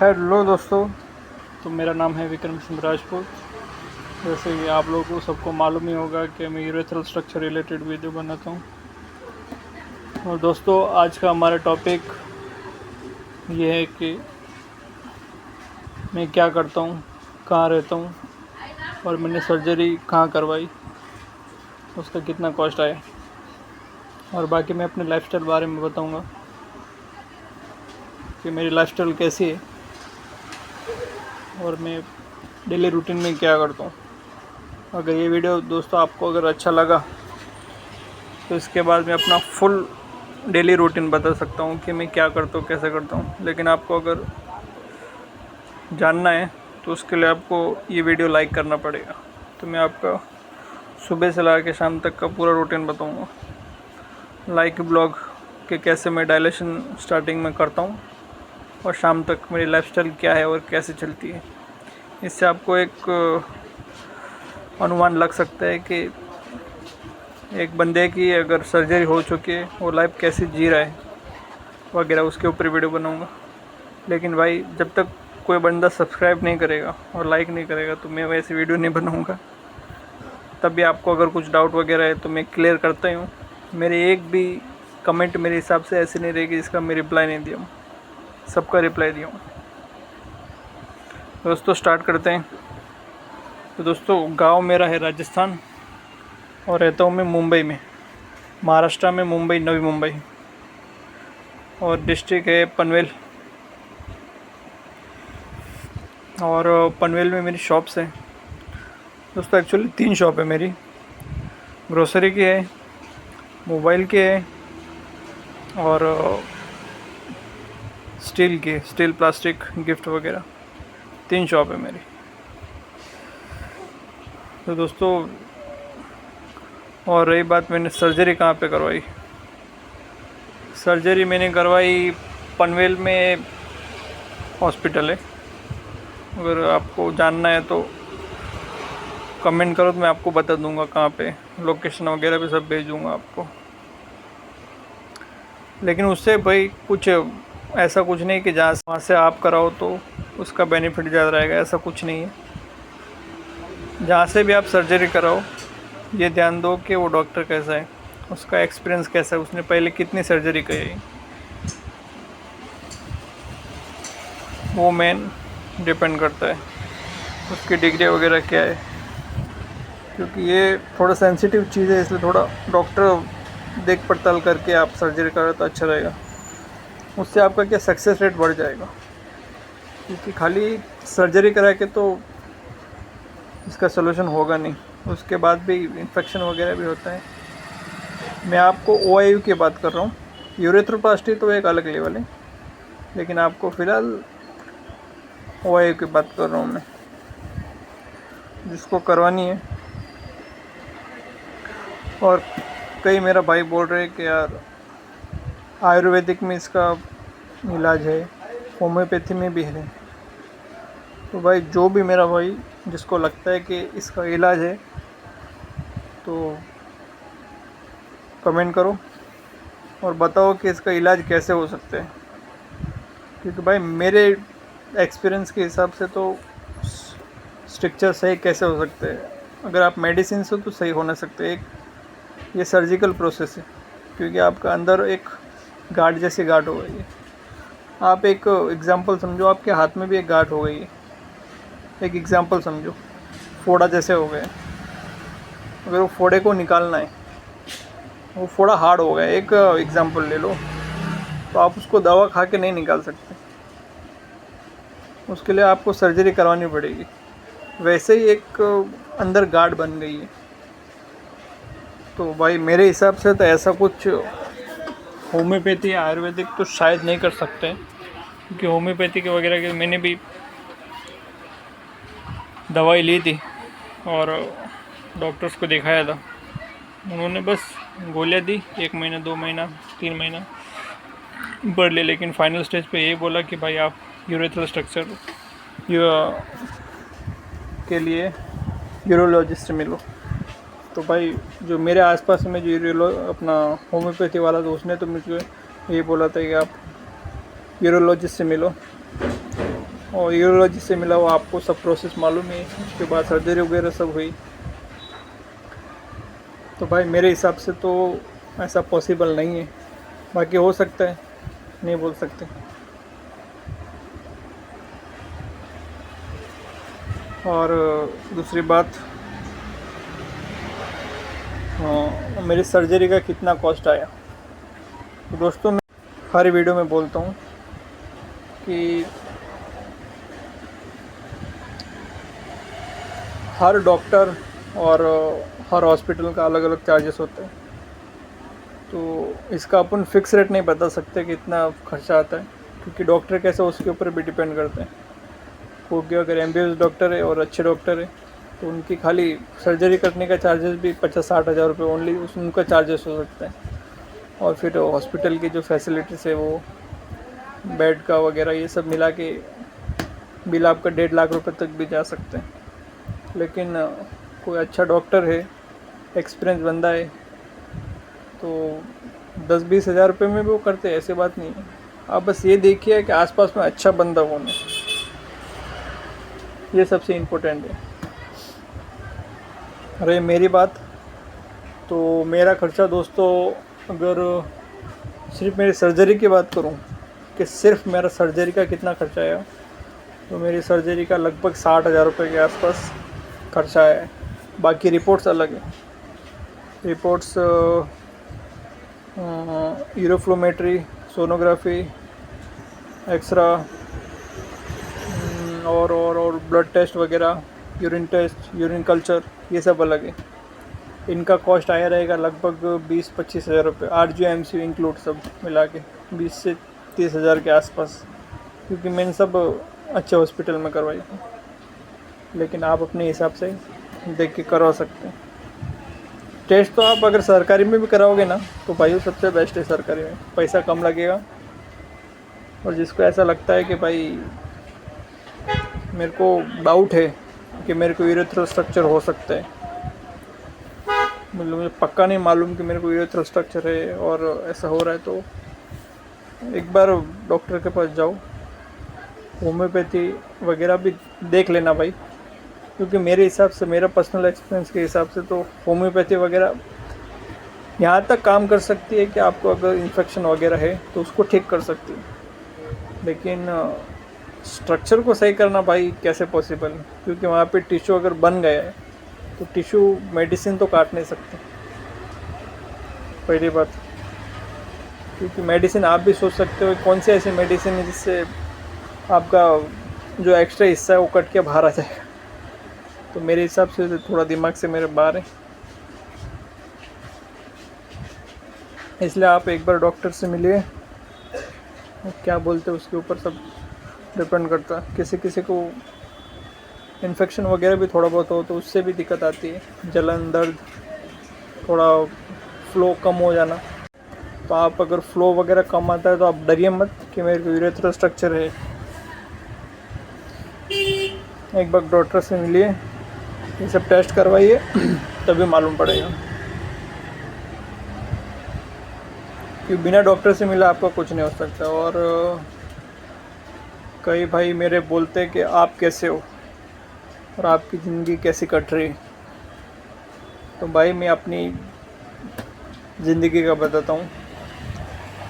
Hello दोस्तों। तो मेरा नाम है विक्रम सिंह राजपूत। जैसे कि आप लोगों को सबको मालूम ही होगा कि मैं यूरेथ्रल स्ट्रक्चर रिलेटेड वीडियो बनाता हूँ। और दोस्तों, आज का हमारा टॉपिक ये है कि मैं क्या करता हूँ, कहाँ रहता हूँ और मैंने सर्जरी कहाँ करवाई, उसका कितना कॉस्ट आया, और बाकी मैं अपने लाइफस्टाइल बारे में बताऊँगा कि मेरी लाइफस्टाइल कैसी है और मैं डेली रूटीन में क्या करता हूँ। अगर ये वीडियो दोस्तों आपको अगर अच्छा लगा तो इसके बाद मैं अपना फुल डेली रूटीन बता सकता हूँ कि मैं क्या करता हूँ, कैसे करता हूँ। लेकिन आपको अगर जानना है तो उसके लिए आपको ये वीडियो लाइक करना पड़ेगा। तो मैं आपका सुबह से ला के शाम तक का पूरा रूटीन बताऊँगा, लाइक ब्लॉग के कैसे मैं डायलेशन स्टार्टिंग में करता हूँ और शाम तक मेरी लाइफस्टाइल क्या है और कैसे चलती है। इससे आपको एक अनुमान लग सकता है कि एक बंदे की अगर सर्जरी हो चुकी है वो लाइफ कैसे जी रहा है वगैरह, उसके ऊपर वीडियो बनाऊंगा। लेकिन भाई, जब तक कोई बंदा सब्सक्राइब नहीं करेगा और लाइक नहीं करेगा तो मैं वैसे वीडियो नहीं बनाऊंगा। तब भी आपको अगर कुछ डाउट वगैरह है तो मैं क्लियर करता ही हूँ। मेरे एक भी कमेंट मेरे हिसाब से ऐसे नहीं रहेगी जिसका मैं रिप्लाई नहीं दिया हूँ, सबका रिप्लाई दिया हूँ। दोस्तों स्टार्ट करते हैं। तो दोस्तों, गांव मेरा है राजस्थान और रहता हूँ मैं मुंबई में, महाराष्ट्र में, मुंबई, नवी मुंबई, और डिस्ट्रिक्ट है पनवेल। और पनवेल में मेरी शॉप्स हैं दोस्तों। एक्चुअली 3 शॉप है मेरी, ग्रोसरी की है, मोबाइल की है और स्टील प्लास्टिक गिफ्ट वगैरह, 3 शॉप है मेरी। तो दोस्तों, और रही बात मैंने सर्जरी कहाँ पे करवाई, सर्जरी मैंने करवाई पनवेल में हॉस्पिटल है। अगर आपको जानना है तो कमेंट करो तो मैं आपको बता दूंगा कहाँ पे, लोकेशन वगैरह भी सब भेज दूंगा आपको। लेकिन उससे भाई कुछ ऐसा कुछ नहीं कि जहाँ वहाँ से आप कराओ तो उसका बेनिफिट ज़्यादा रहेगा, ऐसा कुछ नहीं है। जहाँ से भी आप सर्जरी कराओ ये ध्यान दो कि वो डॉक्टर कैसा है, उसका एक्सपीरियंस कैसा है, उसने पहले कितनी सर्जरी की है, वो मेन डिपेंड करता है, उसकी डिग्री वगैरह क्या है। क्योंकि ये थोड़ा सेंसिटिव चीज़ है, इसलिए थोड़ा डॉक्टर देख पड़ताल करके आप सर्जरी करो तो अच्छा रहेगा। उससे आपका क्या सक्सेस रेट बढ़ जाएगा। क्योंकि खाली सर्जरी करा के तो इसका सोल्यूशन होगा नहीं, उसके बाद भी इन्फेक्शन वगैरह भी होता है। मैं आपको OIU की बात कर रहा हूँ, यूरेथ्रोप्लास्टी तो एक अलग लेवल है, लेकिन आपको फ़िलहाल OIU की बात कर रहा हूँ मैं, जिसको करवानी है। और कई मेरा भाई बोल रहे हैं कि यार आयुर्वेदिक में इसका इलाज है, होम्योपैथी में भी है। तो भाई, जो भी मेरा भाई जिसको लगता है कि इसका इलाज है तो कमेंट करो और बताओ कि इसका इलाज कैसे हो सकता है। क्योंकि भाई मेरे एक्सपीरियंस के हिसाब से तो स्ट्रक्चर सही कैसे हो सकते हैं, अगर आप मेडिसिन से तो सही हो ना सकते। एक ये सर्जिकल प्रोसेस है, क्योंकि आपका अंदर एक गांठ जैसी गांठ हो गई है। आप एक एग्जांपल समझो, आपके हाथ में भी एक गांठ हो गई है, एक एग्जांपल समझो, फोड़ा जैसे हो गए। अगर वो फोड़े को निकालना है, वो फोड़ा हार्ड हो गया, एक एग्जांपल ले लो, तो आप उसको दवा खा के नहीं निकाल सकते, उसके लिए आपको सर्जरी करवानी पड़ेगी। वैसे ही एक अंदर गांठ बन गई है। तो भाई मेरे हिसाब से तो ऐसा कुछ होम्योपैथी या आयुर्वेदिक तो शायद नहीं कर सकते, क्योंकि होम्योपैथी के वगैरह के मैंने भी दवाई ली थी और डॉक्टर्स को दिखाया था, उन्होंने बस गोलियां दी, 1 महीना, 2 महीना, 3 महीना बढ़ ले। लेकिन फाइनल स्टेज पे यही बोला कि भाई आप यूरेथ्रल स्ट्रक्चर के लिए यूरोलॉजिस्ट से मिलो। तो भाई, जो मेरे आसपास में जो अपना होम्योपैथी वाला था, उसने तो मुझे ये बोला था कि आप यूरोलॉजिस्ट से मिलो। और यूरोलॉजी से मिला वो आपको सब प्रोसेस मालूम है। उसके बाद सर्जरी वगैरह सब हुई। तो भाई मेरे हिसाब से तो ऐसा पॉसिबल नहीं है, बाकी हो सकता है, नहीं बोल सकते। और दूसरी बात, मेरी सर्जरी का कितना कॉस्ट आया। तो दोस्तों मैं हर वीडियो में बोलता हूँ कि हर डॉक्टर और हर हॉस्पिटल का अलग अलग चार्जेस होते हैं। तो इसका अपन फिक्स रेट नहीं बता सकते कि इतना खर्चा आता है, क्योंकि डॉक्टर कैसे उसके ऊपर भी डिपेंड करते हैं। क्योंकि अगर एमबीबीएस डॉक्टर है और अच्छे डॉक्टर है तो उनकी खाली सर्जरी करने का चार्जेस भी 50-60 हज़ार रुपये ओनली उनका चार्जेस हो सकता है। और फिर हॉस्पिटल की जो फैसिलिटीज़ है, वो बेड का वगैरह, ये सब मिला के बिल आपका 1.5 लाख रुपए तक भी जा सकते हैं। लेकिन कोई अच्छा डॉक्टर है, एक्सपीरियंस बंदा है, तो 10-20 हज़ार रुपये में भी वो करते हैं, ऐसी बात नहीं है। आप बस ये देखिए कि आसपास में अच्छा बंदा कौन है, ये सबसे इम्पोर्टेंट है। अरे मेरी बात, तो मेरा खर्चा दोस्तों, अगर सिर्फ मेरी सर्जरी की बात करूं कि सिर्फ मेरा सर्जरी का कितना खर्चा आया, तो मेरी सर्जरी का लगभग 60 हज़ार रुपये के आसपास खर्चा है। बाकी रिपोर्ट्स अलग है। रिपोर्ट्स यूरोफ्लोमेट्री, सोनोग्राफी, एक्सरा और ब्लड टेस्ट वगैरह, यूरिन टेस्ट, यूरिन कल्चर, ये सब अलग है। इनका कॉस्ट आया रहेगा लगभग 20-25 हज़ार रुपये, RGO MCO इंक्लूड सब मिला के 20 से 30 हज़ार के आसपास, क्योंकि मैंने सब अच्छे हॉस्पिटल में करवाई थी। लेकिन आप अपने हिसाब से देख के करवा सकते हैं। टेस्ट तो आप अगर सरकारी में भी कराओगे ना, तो भाई सबसे बेस्ट है सरकारी में, पैसा कम लगेगा। और जिसको ऐसा लगता है कि भाई मेरे को डाउट है कि मेरे को यूरेथ्रल स्ट्रक्चर हो सकता है, मतलब मुझे पक्का नहीं मालूम कि मेरे को यूरेथ्रल स्ट्रक्चर है और ऐसा हो रहा है, तो एक बार डॉक्टर के पास जाओ, होम्योपैथी वगैरह भी देख लेना भाई। क्योंकि मेरे हिसाब से, मेरा पर्सनल एक्सपीरियंस के हिसाब से, तो होम्योपैथी वगैरह यहाँ तक काम कर सकती है कि आपको अगर इन्फेक्शन वगैरह है तो उसको ठीक कर सकती है। लेकिन स्ट्रक्चर को सही करना भाई कैसे पॉसिबल है, क्योंकि वहाँ पे टिश्यू अगर बन गया है तो टिश्यू मेडिसिन तो काट नहीं सकते, पहली बात। क्योंकि मेडिसिन आप भी सोच सकते हो कौन सी ऐसी मेडिसिन है जिससे आपका जो एक्स्ट्रा हिस्सा है वो कट के बाहर आ जाएगा। तो मेरे हिसाब से थोड़ा दिमाग से मेरे बाहर है। इसलिए आप एक बार डॉक्टर से मिलिए, क्या बोलते हैं उसके ऊपर सब डिपेंड करता है। किसी किसी को इन्फेक्शन वगैरह भी थोड़ा बहुत हो तो उससे भी दिक्कत आती है, जलन, दर्द, थोड़ा फ्लो कम हो जाना। तो आप अगर फ्लो वगैरह कम आता है तो आप डरिए मत कि मेरे को यूरेथ्रल स्ट्रक्चर है। एक बार डॉक्टर से मिलिए, ये सब टेस्ट करवाइए, तभी मालूम पड़ेगा। कि बिना डॉक्टर से मिला आपका कुछ नहीं हो सकता। और कई भाई मेरे बोलते कि आप कैसे हो और आपकी ज़िंदगी कैसी कट रही। तो भाई मैं अपनी ज़िंदगी का बताता हूँ।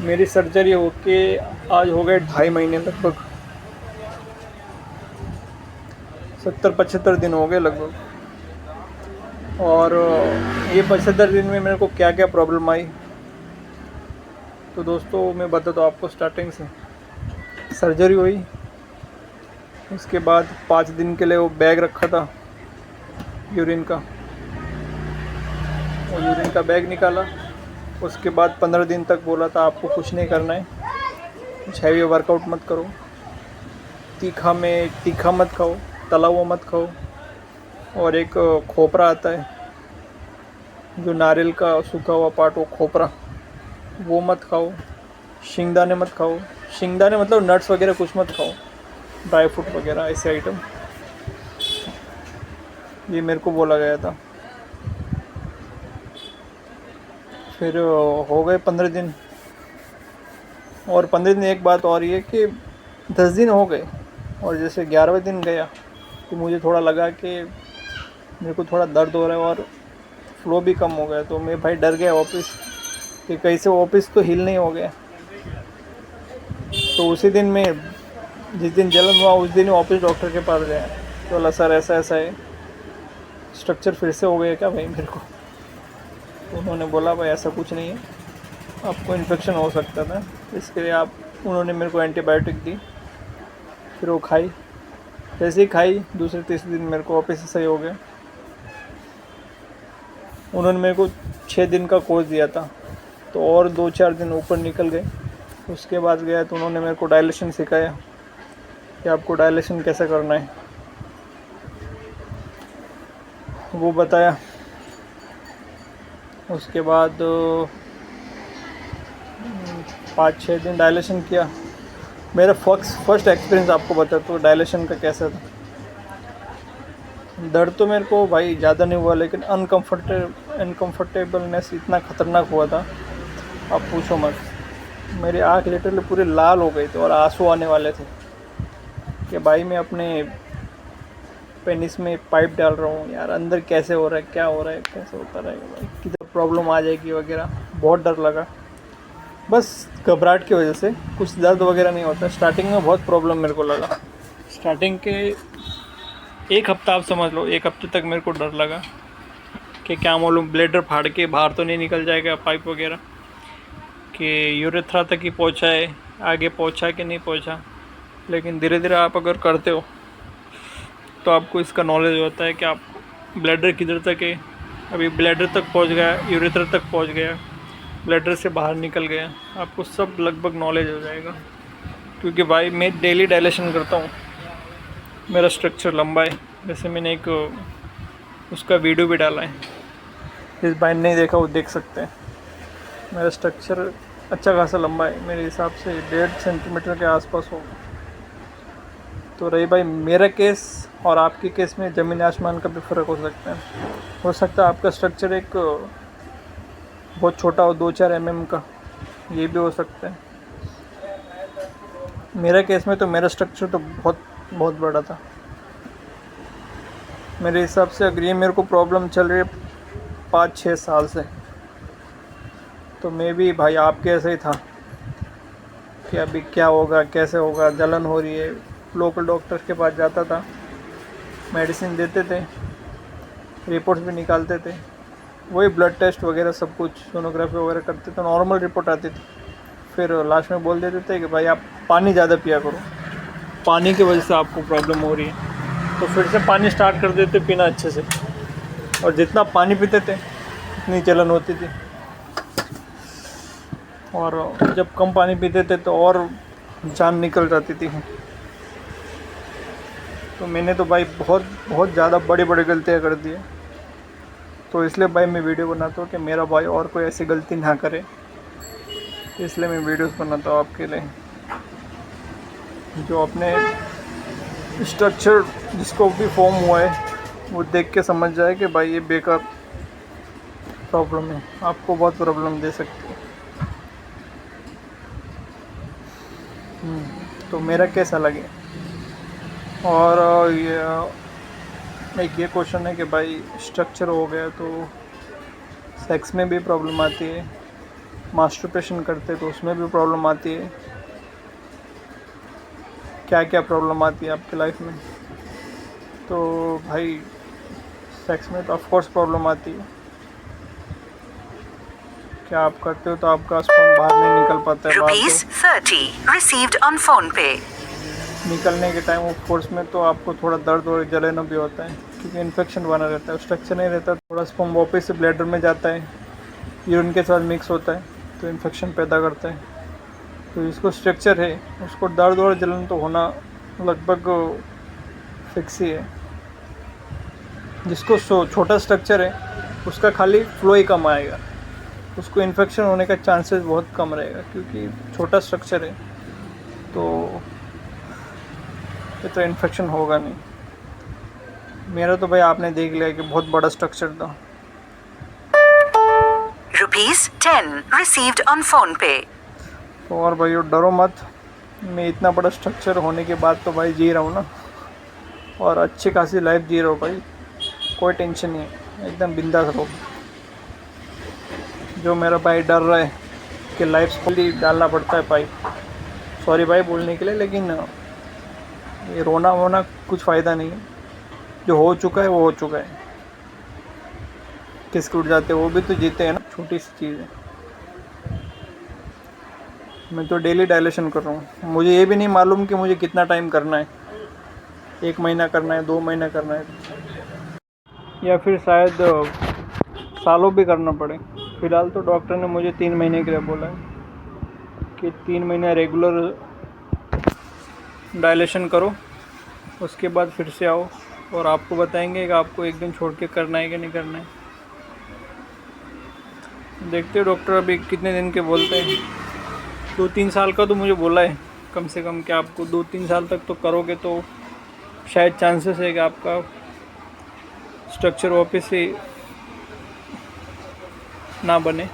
मेरी सर्जरी होके आज हो गए 2.5 महीने, लगभग 70-75 दिन हो गए लगभग। और ये 75 दिन में मेरे को क्या क्या प्रॉब्लम आई, तो दोस्तों मैं बताता हूँ आपको। स्टार्टिंग से सर्जरी हुई, उसके बाद 5 दिन के लिए वो बैग रखा था यूरिन का, वो यूरिन का बैग निकाला। उसके बाद 15 दिन तक बोला था आपको कुछ नहीं करना है, कुछ हैवी वर्कआउट मत करो, तीखा मत खाओ, तला हुआ मत खाओ, और एक खोपरा आता है जो नारियल का सूखा हुआ पार्ट, वो खोपरा, वो मत खाओ। शिंगदाने मत खाओ, शिंगदाने मतलब नट्स वगैरह कुछ मत खाओ, ड्राई फ्रूट वगैरह ऐसे आइटम, ये मेरे को बोला गया था। फिर हो गए 15 दिन, और 15 दिन एक बात और ये कि 10 दिन हो गए और जैसे 11वें दिन गया तो मुझे थोड़ा लगा कि मेरे को थोड़ा दर्द हो रहा है और फ्लो भी कम हो गया। तो मैं भाई डर गया वापस कि कैसे वापस तो हील नहीं हो गया। तो उसी दिन मैं, जिस दिन जलन हुआ उस दिन वापस डॉक्टर के पास गया। तो बोला सर ऐसा ऐसा है, स्ट्रक्चर फिर से हो गया क्या भाई मेरे को। तो उन्होंने बोला भाई ऐसा कुछ नहीं है, आपको इन्फेक्शन हो सकता था, इसके लिए आप, उन्होंने मेरे को एंटीबायोटिक दी। फिर वो खाई, जैसे ही खाई दूसरे तीसरे दिन मेरे को वापस से सही हो गया। उन्होंने मेरे को 6 दिन का कोर्स दिया था, तो और 2-4 दिन ऊपर निकल गए। उसके बाद गया तो उन्होंने मेरे को डायलेशन सिखाया कि आपको डायलेशन कैसे करना है, वो बताया। उसके बाद 5-6 दिन डायलेशन किया। मेरा फर्स्ट एक्सपीरियंस आपको बताता हूँ डायलेशन का कैसा था। दर्द तो मेरे को भाई ज़्यादा नहीं हुआ, लेकिन अनकम्फर्टेबलनेस इतना ख़तरनाक हुआ था, आप पूछो मत। मेरी आँख लिटरली पूरी लाल हो गई थी और आंसू आने वाले थे कि भाई मैं अपने पेनिस में पाइप डाल रहा हूँ यार, अंदर कैसे हो रहा है, क्या हो रहा है, कैसे होता रहेगा भाई, किधर प्रॉब्लम आ जाएगी वगैरह। बहुत डर लगा, बस घबराहट की वजह से। कुछ दर्द वगैरह नहीं होता। स्टार्टिंग में बहुत प्रॉब्लम मेरे को लगा। स्टार्टिंग के 1 हफ्ता आप समझ लो, 1 हफ्ते तक मेरे को डर लगा कि क्या मालूम ब्लेडर फाड़ के बाहर तो नहीं निकल जाएगा पाइप वगैरह, कि यूरेथ्रा तक ही पहुंचा है, आगे पहुंचा कि नहीं पहुंचा। लेकिन धीरे धीरे आप अगर करते हो तो आपको इसका नॉलेज होता है कि आप ब्लैडर किधर तक है। अभी ब्लैडर तक पहुंच गया, यूरेथ्रा तक पहुंच गया, ब्लैडर से बाहर निकल गया, आपको सब लगभग नॉलेज हो जाएगा। क्योंकि भाई मैं डेली डायलेशन करता हूँ, मेरा स्ट्रक्चर लंबा है। जैसे मैंने एक उसका वीडियो भी डाला है, जिस भाई ने नहीं देखा वो देख सकते हैं। मेरा स्ट्रक्चर अच्छा खासा लंबा है, मेरे हिसाब से 1.5 सेंटीमीटर के आसपास होगा। तो रही भाई मेरा केस और आपके केस में ज़मीन आसमान का भी फ़र्क हो सकता है। हो सकता है आपका स्ट्रक्चर एक बहुत छोटा हो, 2-4 mm का, ये भी हो सकता है। मेरा केस में तो मेरा स्ट्रक्चर तो बहुत बहुत बड़ा था मेरे हिसाब से। अगर ये मेरे को प्रॉब्लम चल रही है 5-6 साल से, तो मैं भी भाई आपके ऐसे ही था कि अभी क्या होगा, कैसे होगा, जलन हो रही है। लोकल डॉक्टर के पास जाता था, मेडिसिन देते थे, रिपोर्ट्स भी निकालते थे, वही ब्लड टेस्ट वगैरह सब कुछ, सोनोग्राफी वगैरह करते थे, नॉर्मल रिपोर्ट आती थी। फिर लास्ट में बोल देते थे कि भाई आप पानी ज़्यादा पिया करो, पानी की वजह से आपको प्रॉब्लम हो रही है। तो फिर से पानी स्टार्ट कर देते पीना अच्छे से, और जितना पानी पीते थे उतनी जलन होती थी। और जब कम पानी पीते थे तो और जान निकल जाती थी। तो मैंने तो भाई बहुत बहुत ज़्यादा बड़ी बड़ी गलतियाँ कर दी है। तो इसलिए भाई मैं वीडियो बनाता हूँ कि मेरा भाई और कोई ऐसी गलती ना करे, इसलिए मैं वीडियोस बनाता हूँ आपके लिए। जो अपने स्ट्रक्चर जिसको भी फॉर्म हुआ है वो देख के समझ जाए कि भाई ये बेकार प्रॉब्लम है, आपको बहुत प्रॉब्लम दे सकती है। तो मेरा कैसा लगे। और एक ये क्वेश्चन है कि भाई स्ट्रक्चर हो गया तो सेक्स में भी प्रॉब्लम आती है, मास्टरपेशन करते तो उसमें भी प्रॉब्लम आती है। क्या क्या प्रॉब्लम आती है आपकी लाइफ में। तो भाई सेक्स में तो ऑफकोर्स प्रॉब्लम आती है। क्या आप करते हो तो आपका स्पर्म बाहर नहीं निकल पाता है। ₹30 received on PhonePe। निकलने के टाइम ऑफ कोर्स में तो आपको थोड़ा दर्द और जलन भी होता है, क्योंकि इन्फेक्शन बना रहता है, स्ट्रक्चर नहीं रहता। थोड़ा स्पर्म वापस से ब्लैडर में जाता है, यूरिन के साथ मिक्स होता है तो इन्फेक्शन पैदा करता है। तो जिसको स्ट्रक्चर है उसको दर्द और जलन तो होना लगभग फिक्स ही है। जिसको छोटा स्ट्रक्चर है उसका खाली फ्लो ही कम आएगा, उसको इन्फेक्शन होने का चांसेस बहुत कम रहेगा, क्योंकि छोटा स्ट्रक्चर है तो इन्फेक्शन होगा नहीं। मेरा तो भाई आपने देख लिया कि बहुत बड़ा स्ट्रक्चर था। ₹10 received on PhonePe। तो और भाई डरो मत, मैं इतना बड़ा स्ट्रक्चर होने के बाद तो भाई जी रहा हूँ ना, और अच्छी खासी लाइफ जी रहा हूँ भाई, कोई टेंशन नहीं है, एकदम बिंदास रहो। जो मेरा भाई डर रहा है कि लाइफ फुली डालना पड़ता है पाइप, सॉरी भाई बोलने के लिए, लेकिन ये रोना वोना कुछ फ़ायदा नहीं है। जो हो चुका है वो हो चुका है, किसके उठ जाते वो भी तो जीते हैं ना, छोटी सी चीज़ है। मैं तो डेली डायलेशन कर रहा हूँ, मुझे ये भी नहीं मालूम कि मुझे कितना टाइम करना है, 1 महीना करना है, 2 महीना करना है, या फिर शायद सालों भी करना पड़े। फ़िलहाल तो डॉक्टर ने मुझे 3 महीने के लिए बोला है कि 3 महीने रेगुलर डायलेशन करो, उसके बाद फिर से आओ और आपको बताएंगे कि आपको एक दिन छोड़ के करना है कि नहीं करना है। देखते हो डॉक्टर अभी कितने दिन के बोलते हैं। 2-3 साल का तो मुझे बोला है कम से कम कि आपको 2-3 साल तक तो करोगे तो शायद चांसेस है कि आपका स्ट्रक्चर वापस से ना बने,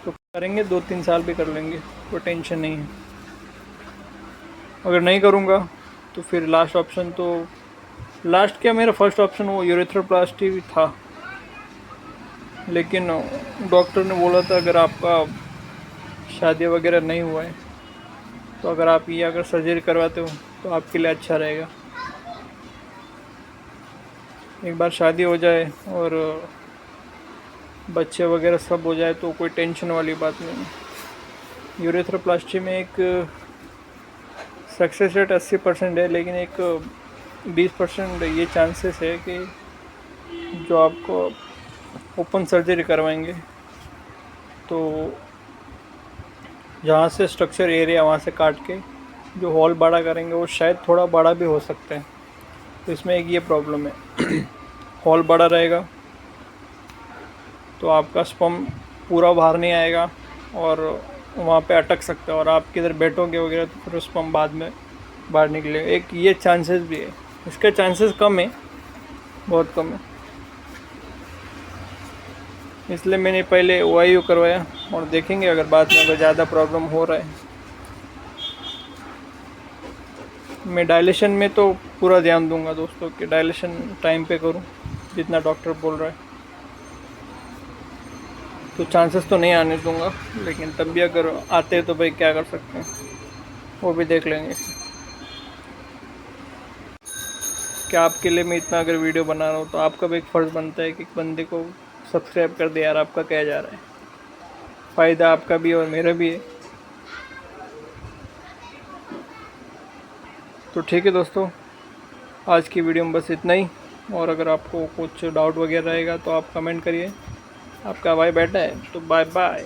तो करेंगे, 2-3 साल भी कर लेंगे, कोई टेंशन नहीं है। अगर नहीं करूँगा तो फिर लास्ट ऑप्शन, तो लास्ट क्या, मेरा फर्स्ट ऑप्शन वो यूरेथ्रोप्लास्टी था, लेकिन डॉक्टर ने बोला था अगर आपका शादी वगैरह नहीं हुआ है तो अगर आप ये अगर सर्जरी करवाते हो तो आपके लिए अच्छा रहेगा। एक बार शादी हो जाए और बच्चे वगैरह सब हो जाए तो कोई टेंशन वाली बात नहीं। यूरेथ्रोप्लास्टी में एक सक्सेस रेट 80% है, लेकिन एक 20% ये चांसेस है कि जो आपको ओपन सर्जरी करवाएंगे तो जहाँ से स्ट्रक्चर एरिया वहाँ से काट के जो हॉल बड़ा करेंगे वो शायद थोड़ा बड़ा भी हो सकता है। तो इसमें एक ये प्रॉब्लम है हॉल बड़ा रहेगा तो आपका स्पर्म पूरा बाहर नहीं आएगा और वहाँ पे अटक सकता है, और आप किधर बैठोगे वगैरह तो फिर स्पर्म बाद में बाहर निकलेगा। एक ये चांसेस भी है, इसके चांसेस कम है, बहुत कम है, इसलिए मैंने पहले OIU करवाया और देखेंगे अगर बाद में अगर ज़्यादा प्रॉब्लम हो रहा है। मैं डायलेशन में तो पूरा ध्यान दूंगा दोस्तों कि डायलेशन टाइम पे करूं जितना डॉक्टर बोल रहा है, तो चांसेस तो नहीं आने दूंगा, लेकिन तब भी अगर आते हैं तो भाई क्या कर सकते हैं, वो भी देख लेंगे। क्या आपके लिए मैं इतना अगर वीडियो बना रहा हूँ तो आपका भी एक फ़र्ज़ बनता है कि बंदे को सब्सक्राइब कर दे यार, आपका क्या जा रहा है, फ़ायदा आपका भी और मेरा भी है। तो ठीक है दोस्तों, आज की वीडियो में बस इतना ही, और अगर आपको कुछ डाउट वगैरह रहेगा तो आप कमेंट करिए। आपका भाई बैठा है, तो बाय बाय।